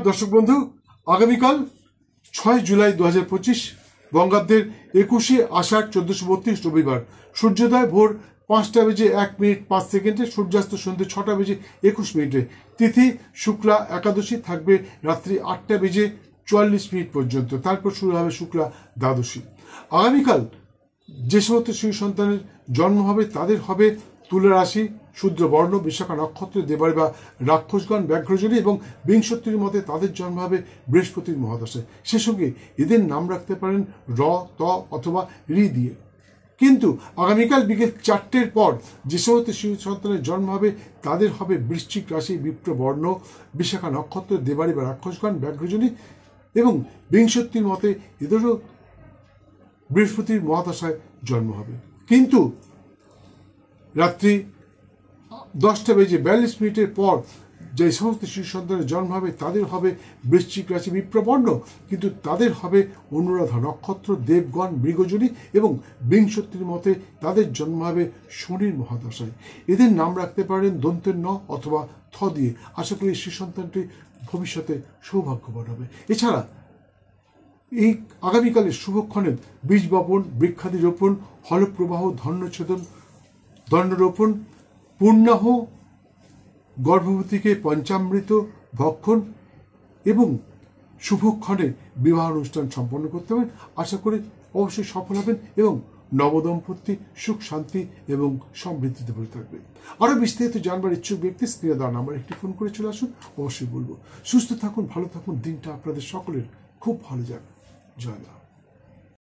দর্শক বন্ধু, আগামীকাল 6 জুলাই 2025 বঙ্গাব্দের 21শে আষাঢ় 1432 রবিবার সূর্যোদয় ভোর 5:01:05, সূর্যাস্ত সন্ধ্যে 6:21 তিথি শুক্লা একাদশী, থাকবে রাত্রি 8:44 পর্যন্ত, তারপর শুরু হবে শুক্লা দ্বাদশী। আগামীকাল যে সমস্ত শিশু সন্তানের জন্ম হবে তাদের হবে তুলা রাশি, শূদ্র বর্ণ, বিশাখা নক্ষত্র, দেবাড়ি বা রাক্ষসগণ, ব্যাঘ্রজনী, এবং বিংশতির মতে তাদের জন্ম হবে বৃহস্পতির মহাদশায়। সে সঙ্গে এদের নাম রাখতে পারেন র, ত অথবা রি দিয়ে। কিন্তু আগামীকাল বিকেল 4টের পর যে সমস্ত শিশু সন্তানের জন্ম হবে তাদের হবে বৃশ্চিক রাশি, বিপ্র বর্ণ, বিশাখা নক্ষত্র, দেবাড়ি বা রাক্ষসগণ, ব্যাঘ্রজনী, এবং বিংশতির মতে এদেরও বৃহস্পতির মহাদশায় জন্ম হবে। কিন্তু রাত্রি 10:42 পর যে সমস্ত শিশু সন্তানের জন্ম হবে তাদের হবে বৃশ্চিক রাশি, বিপ্রবর্ণ, কিন্তু তাদের হবে অনুরাধা নক্ষত্র, দেবগণ, মৃগজনী, এবং বিংশতির মতে তাদের জন্ম হবে শনির মহাদশায়। এদের নাম রাখতে পারেন দন্তের ন অথবা থ দিয়ে। আশা করি শিশু সন্তানটি ভবিষ্যতে সৌভাগ্যবান হবে। এছাড়া এই আগামীকালের শুভক্ষণের বীজ বপন, বৃক্ষাদি রোপণ, হলপ্রবাহ, ধন্যচ্ছেদন, দণ্ডরোপণ, পূর্ণাহ, গর্ভবতীকে পঞ্চামৃত ভক্ষণ এবং শুভক্ষণে বিবাহ অনুষ্ঠান সম্পন্ন করতে হবেন। আশা করি অবশ্যই সফল হবেন এবং নবদম্পতি সুখ, শান্তি এবং সমৃদ্ধিতে ভরে থাকবে। আরও বিস্তারিত জানবার ইচ্ছুক ব্যক্তি স্ক্রিনে দেওয়া নাম্বার একটি ফোন করে চলে আসুন। অবশ্যই বলবো সুস্থ থাকুন, ভালো থাকুন, দিনটা আপনাদের সকলের খুব ভালো যাবে। জয় মা।